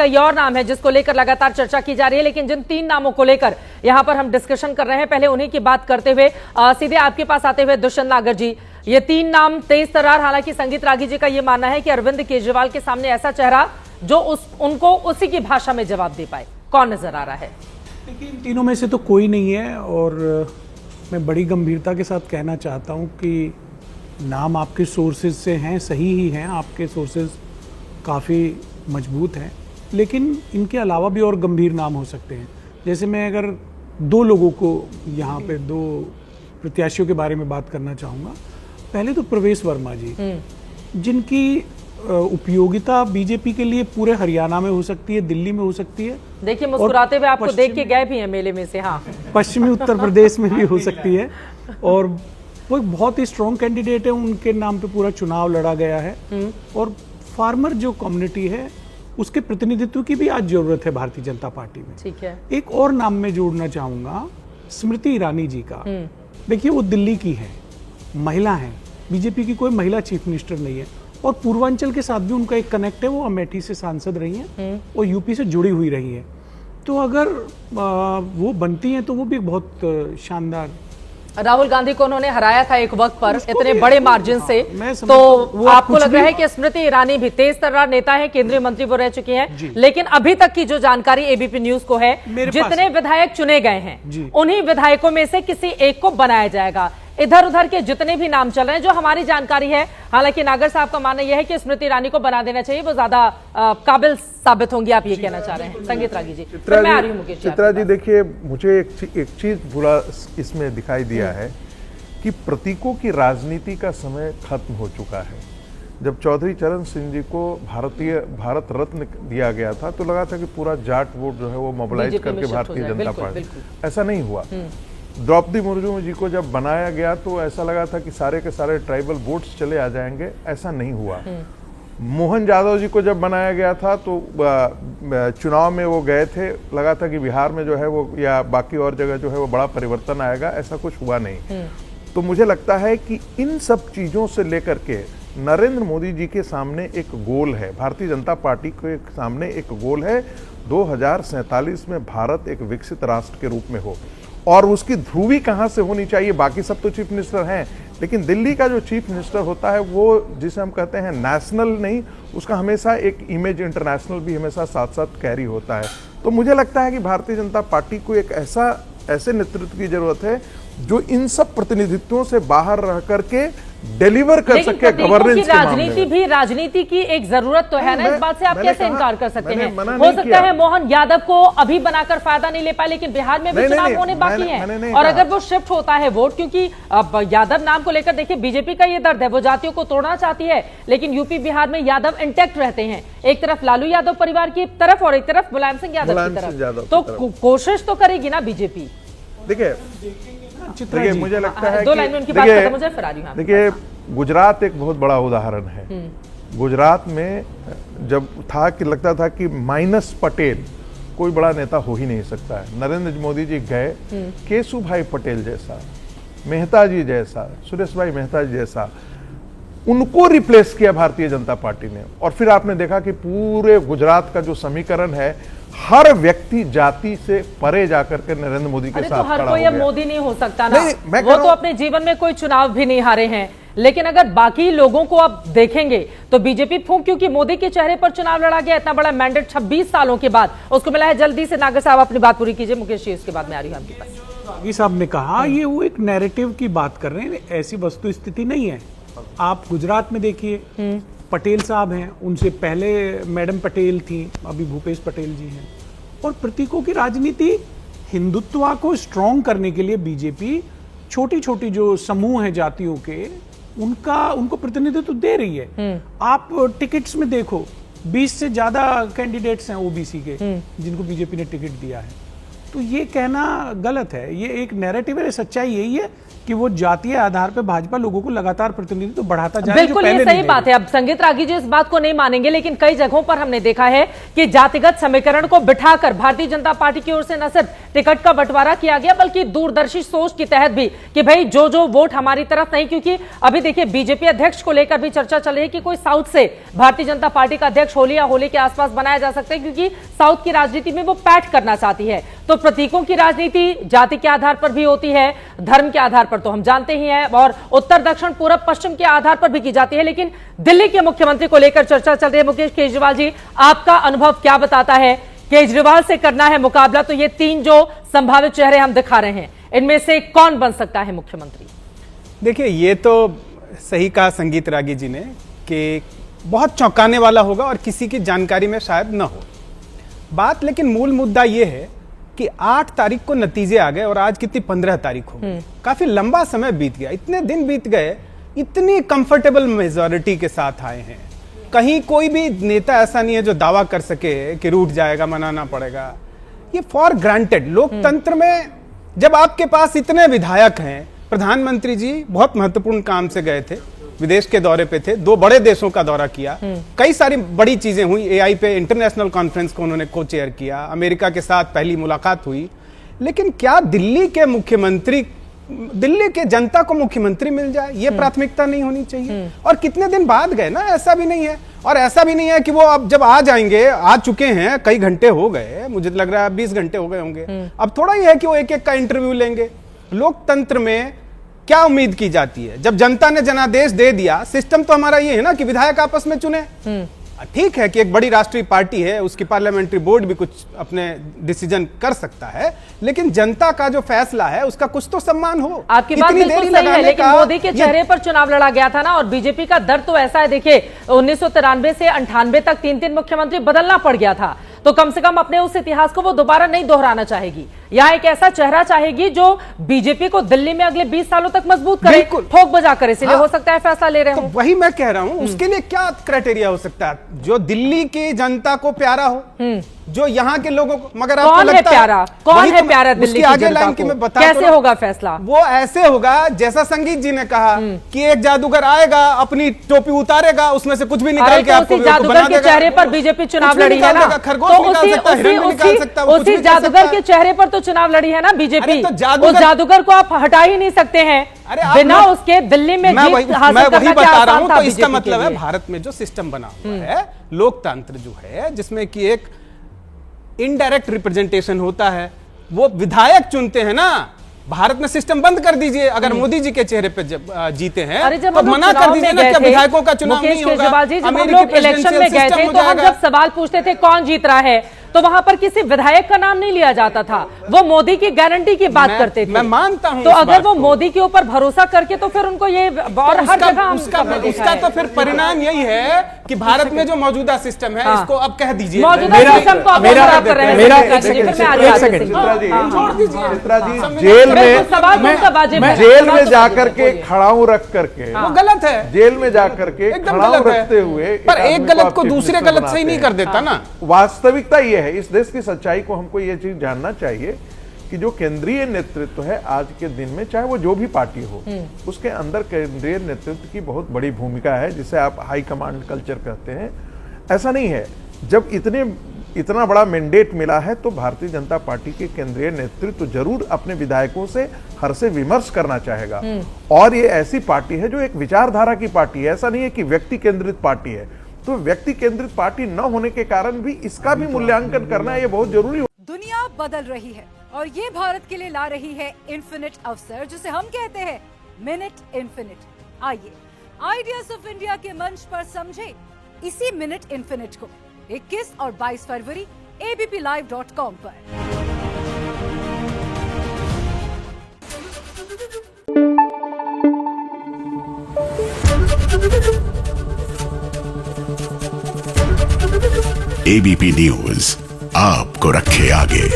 कई और नाम है जिसको लेकर लगातार चर्चा की जा रही है, लेकिन जिन 3 नामों को लेकर यहां पर हम डिस्कशन कर रहे हैं, पहले उन्हीं की बात करते हुए सीधे आपके पास आते हुए दुष्यंत नागर जी, ये 3 नाम तेज तर्रार। हालांकि संगीत रागी जी का यह मानना है कि अरविंद केजरीवाल के सामने ऐसा चेहरा जो उनको उसी की भाषा में जवाब दे पाए, कौन नजर आ रहा है? देखिए, इन तीनों में से तो कोई नहीं है और मैं बड़ी गंभीरता के साथ कहना चाहता हूं कि नाम आपके सोर्सेज से हैं, सही ही हैं, आपके सोर्सेज काफ़ी मजबूत हैं, लेकिन इनके अलावा भी और गंभीर नाम हो सकते हैं। जैसे मैं अगर 2 लोगों को यहाँ पे 2 प्रत्याशियों के बारे में बात करना चाहूँगा। पहले तो प्रवेश वर्मा जी, जिनकी उपयोगिता बीजेपी के लिए पूरे हरियाणा में हो सकती है, दिल्ली में हो सकती है। देखिए, मुस्कुराते हुए आपको देख के गए भी हैं मेले में से। हाँ, पश्चिमी उत्तर प्रदेश में भी हो सकती है और वो एक बहुत ही स्ट्रॉन्ग कैंडिडेट है, उनके नाम पे पूरा चुनाव लड़ा गया है। और फार्मर जो कम्युनिटी है उसके प्रतिनिधित्व की भी आज जरूरत है भारतीय जनता पार्टी में। ठीक है। एक और नाम में जोड़ना चाहूंगा, स्मृति ईरानी जी का। देखिए, वो दिल्ली की है, महिला है, बीजेपी की कोई महिला चीफ मिनिस्टर नहीं है और पूर्वांचल के साथ भी उनका एक कनेक्ट है। वो अमेठी से सांसद रही हैं और यूपी से जुड़ी हुई रही है। तो अगर वो बनती हैं तो वो भी बहुत शानदार। राहुल गांधी को उन्होंने हराया था एक वक्त पर इतने बड़े मार्जिन से, तो आपको लग रहा है कि स्मृति ईरानी भी तेज तर्रार नेता है, केंद्रीय मंत्री वो रह चुकी हैं, लेकिन अभी तक की जो जानकारी एबीपी न्यूज को है, जितने विधायक चुने गए हैं उन्हीं विधायकों में से किसी एक को बनाया जाएगा। इधर उधर के जितने भी नाम चल रहे हैं, जो हमारी जानकारी है, हालांकि नागर साहब का मानना यह है कि स्मृति ईरानी को बना देना चाहिए, वो ज्यादा काबिल साबित होंगी। आप ये कहना चाह रहे हैं? संगीत रागी जी, मैं आ रही हूं मुकेश। चित्रा जी, देखिए, मुझे एक चीज बुरा इसमें दिखाई दिया है कि प्रतीकों की राजनीति का समय खत्म हो चुका है। जब चौधरी चरण सिंह जी को भारत रत्न दिया गया था तो लगा था कि पूरा जाट वोट जो है वो मोबिलाइज करके भारतीय जनता पार्टी, ऐसा नहीं हुआ। द्रौपदी मुर्मू जी को जब बनाया गया तो ऐसा लगा था कि सारे के सारे ट्राइबल वोट्स चले आ जाएंगे, ऐसा नहीं हुआ। मोहन यादव जी को जब बनाया गया था तो चुनाव में वो गए थे, लगा था कि बिहार में जो है वो या बाकी और जगह जो है वो बड़ा परिवर्तन आएगा, ऐसा कुछ हुआ नहीं। तो मुझे लगता है कि इन सब चीजों से लेकर के नरेंद्र मोदी जी के सामने एक गोल है, भारतीय जनता पार्टी के सामने एक गोल है, 2047 में भारत एक विकसित राष्ट्र के रूप में हो। और उसकी ध्रुवी कहां से होनी चाहिए? बाकी सब तो चीफ मिनिस्टर हैं, लेकिन दिल्ली का जो चीफ मिनिस्टर होता है वो जिसे हम कहते हैं नेशनल नहीं, उसका हमेशा एक इमेज इंटरनेशनल भी हमेशा साथ साथ कैरी होता है। तो मुझे लगता है कि भारतीय जनता पार्टी को एक ऐसे नेतृत्व की जरूरत है जो इन सब प्रतिनिधित्वों से बाहर रह करके डिलीवर कर सके गवर्नेंस के राजनीति भी राजनीति की एक जरूरत तो है ना, इस बात से आप कैसे इनकार कर सकते हैं? हो सकता है मोहन यादव को अभी बनाकर फायदा नहीं ले पाए, लेकिन बिहार में भी चुनाव होने बाकी हैं और अगर वो शिफ्ट होता है वोट, क्योंकि अब यादव नाम को लेकर देखिए बीजेपी का ये दर्द है, वो जातियों को तोड़ना चाहती है, लेकिन यूपी बिहार में यादव इंटैक्ट रहते हैं, एक तरफ लालू यादव परिवार की तरफ और एक तरफ मुलायम सिंह यादव की तरफ, तो कोशिश तो करेगी ना बीजेपी। देखिए, मुझे लगता है कि देखिए, गुजरात एक बहुत बड़ा उदाहरण है। गुजरात में जब था कि लगता था कि माइनस पटेल कोई बड़ा नेता हो ही नहीं सकता है, नरेंद्र मोदी जी गए, केशु भाई पटेल जैसा, मेहता जी जैसा, सुरेश भाई मेहता जी जैसा, उनको रिप्लेस किया भारतीय जनता पार्टी ने। और फिर आपने देखा कि पूरे गुजरात का जो समीकरण है, हर व्यक्ति जाति से परे जाकर के नरेंद्र मोदी के साथ खड़ा हो गया। हर कोई अब मोदी नहीं हो सकता ना, वो तो अपने जीवन में कोई चुनाव भी नहीं हारे हैं, लेकिन अगर बाकी लोगों को आप देखेंगे तो बीजेपी फूंक, क्योंकि मोदी के चेहरे पर चुनाव लड़ा गया, इतना बड़ा मैंडेट 26 सालों के बाद उसको मिला है। जल्दी से नागर साहब अपनी बात पूरी कीजिए, मुकेश जी उसके बाद में आ रही हूं आपके पास। रागी साहब ने कहा ये वो एक नैरेटिव की बात कर रहे हैं, ऐसी वस्तु स्थिति नहीं है। आप गुजरात में देखिए, पटेल साहब हैं, उनसे पहले मैडम पटेल थी, अभी भूपेश पटेल जी हैं। और प्रतीकों की राजनीति, हिंदुत्व को स्ट्रॉन्ग करने के लिए बीजेपी छोटी छोटी जो समूह है जातियों के, उनको प्रतिनिधित्व दे रही है। आप टिकट्स में देखो, 20 से ज्यादा कैंडिडेट्स हैं ओबीसी के जिनको बीजेपी ने टिकट दिया है। तो ये कहना गलत है। ये एक नैरेटिव है, सच्चाई यही है कि वो जातीय आधार पर भाजपा लोगों को लगातार प्रतिनिधित्व तो बढ़ाता जा रहा है। बिल्कुल ये सही बात है। अब संगीत रागी जी इस बात को नहीं मानेंगे, लेकिन कई जगहों पर हमने देखा है कि जातिगत समीकरण को बिठाकर भारतीय जनता पार्टी की ओर से न सिर्फ टिकट का बंटवारा किया गया, बल्कि दूरदर्शी सोच के तहत भी कि भाई जो जो वोट हमारी तरफ नहीं, क्योंकि अभी देखिए बीजेपी अध्यक्ष को लेकर भी चर्चा चल रही है कि कोई साउथ से भारतीय जनता पार्टी का अध्यक्ष होली या होली के आसपास बनाया जा सकता है, क्योंकि साउथ की राजनीति में वो पैठ करना चाहती है। तो प्रतीकों की राजनीति जाति के आधार पर भी होती है, धर्म के आधार पर तो हम जानते ही हैं, और उत्तर दक्षिण पूर्व पश्चिम के आधार पर भी की जाती है। लेकिन दिल्ली के मुख्यमंत्री को लेकर चर्चा चल रही है। मुकेश केजरीवाल जी, आपका अनुभव क्या बताता है? केजरीवाल से करना है मुकाबला, तो ये तीन जो संभावित चेहरे हम दिखा रहे हैं, इनमें से कौन बन सकता है मुख्यमंत्री? देखिए, ये तो सही कहा संगीत रागी जी ने कि बहुत चौंकाने वाला होगा और किसी की जानकारी में शायद न हो बात। लेकिन मूल मुद्दा ये है कि 8 तारीख को नतीजे आ गए और आज कितनी 15 तारीख हो गई। काफी लंबा समय बीत गया, इतने दिन बीत गए, इतनी कंफर्टेबल मेजॉरिटी के साथ आए हैं। कहीं कोई भी नेता ऐसा नहीं है जो दावा कर सके कि रूठ जाएगा, मनाना पड़ेगा। ये फॉर ग्रांटेड लोकतंत्र में जब आपके पास इतने विधायक हैं, प्रधानमंत्री जी बहुत महत्वपूर्ण काम से गए थे, विदेश के दौरे पे थे, 2 बड़े देशों का दौरा किया, कई सारी बड़ी चीजें हुई। एआई पे इंटरनेशनल कॉन्फ्रेंस को उन्होंने को चेयर किया, अमेरिका के साथ पहली मुलाकात हुई। लेकिन क्या दिल्ली के जनता को मुख्यमंत्री मिल जाए, ये प्राथमिकता नहीं होनी चाहिए? और कितने दिन बाद गए ना, ऐसा भी नहीं है। और ऐसा भी नहीं है कि वो अब जब आ जाएंगे, आ चुके हैं, कई घंटे हो गए, मुझे लग रहा है 20 घंटे हो गए होंगे। अब थोड़ा ही है कि वो एक एक का इंटरव्यू लेंगे। लोकतंत्र में क्या उम्मीद की जाती है? जब जनता ने जनादेश दे दिया, सिस्टम तो हमारा ये है ना कि विधायक आपस में चुने। ठीक है कि एक बड़ी राष्ट्रीय पार्टी है, उसकी पार्लियामेंट्री बोर्ड भी कुछ अपने डिसीजन कर सकता है, लेकिन जनता का जो फैसला है उसका कुछ तो सम्मान हो। आपकी बात बिल्कुल सही है, लेकिन मोदी के चेहरे पर चुनाव लड़ा गया था ना, और बीजेपी का दर्द तो ऐसा है, देखिए 1993 से 98 तक 3-3 मुख्यमंत्री बदलना पड़ गया था। तो कम से कम अपने उस इतिहास को वो दोबारा नहीं दोहराना चाहेगी। यहाँ एक ऐसा चेहरा चाहेगी जो बीजेपी को दिल्ली में अगले 20 सालों तक मजबूत करे, ठोक बजा करे। इसलिए हो सकता है फैसला ले रहे हो। तो वही मैं कह रहा हूं, उसके लिए क्या क्राइटेरिया हो सकता है? जो दिल्ली की जनता को प्यारा हो, जो यहाँ के लोगों को। मगर कौन है प्यारा? कौन है प्यारा दिल्ली की जनता को? कैसे होगा फैसला? वो ऐसे होगा जैसा संगीत जी ने कहा कि एक जादूगर आएगा, अपनी टोपी उतारेगा, उसमें से कुछ भी निकाल के आपको जादूगर के चेहरे पर बीजेपी चुनाव लड़ी है ना, तो उसी जादूगर के चेहरे पर तो चुनाव लड़ी है ना बीजेपी। उस जादूगर को आप हटा ही नहीं सकते हैं बिना उसके दिल्ली में जीत हासिल करना। क्या आसान था? तो इसका मतलब है भारत में जो सिस्टम बना हुआ है, लोकतंत्र जो है, जिसमें कि एक इनडायरेक्ट रिप्रेजेंटेशन होता है, वो विधायक चुनते हैं ना। भारत में सिस्टम बंद कर दीजिए, अगर मोदी जी के चेहरे पे जीते हैं तो मना कर दीजिए ना कि विधायकों का चुनाव नहीं होगा। केजरीवाल जी, जब हम लोग इलेक्शन में गए थे तो हम जब सवाल पूछते थे कौन जीत रहा है, तो वहां पर किसी विधायक का नाम नहीं लिया जाता था, वो मोदी की गारंटी की बात करते थे। मैं मानता हूं। तो अगर वो मोदी के ऊपर भरोसा करके, तो फिर उनको ये और हर जगह उसका तो फिर परिणाम यही है कि भारत में जो मौजूदा सिस्टम है, इसको अब कह दीजिए मौजूदा सिस्टम को आप खराब कर रहे हैं। जेल में जाकर के खड़ाऊ रख करके, वो गलत है। जेल में जाकर के खड़ाऊ रखते हुए, पर एक गलत को दूसरे गलत सही नहीं कर देता ना। वास्तविकता ये है, इस देश की सच्चाई को हमको ये चीज जानना चाहिए कि जो केंद्रीय नेतृत्व है आज के दिन में, चाहे वो जो भी पार्टी हो, उसके अंदर केंद्रीय नेतृत्व की बहुत बड़ी भूमिका है, जिसे आप हाई कमांड कल्चर कहते हैं। ऐसा नहीं है, जब इतना बड़ा मैंडेट मिला है तो भारतीय जनता पार्टी के केंद्रीय नेतृत्व जरूर अपने विधायकों से हर से विमर्श करना चाहेगा। और ये ऐसी पार्टी है जो एक विचारधारा की पार्टी है, ऐसा नहीं है कि व्यक्ति केंद्रित पार्टी है। तो व्यक्ति केंद्रित पार्टी न होने के कारण भी इसका भी मूल्यांकन करना ये बहुत जरूरी है। दुनिया बदल रही है और ये भारत के लिए ला रही है इन्फिनिट अवसर, जिसे हम कहते हैं मिनट इन्फिनिट। आइए आइडियाज ऑफ इंडिया के मंच पर समझे इसी मिनट इन्फिनिट को 21 और 22 फरवरी abplive.com पर। एबीपी न्यूज आपको रखे आगे।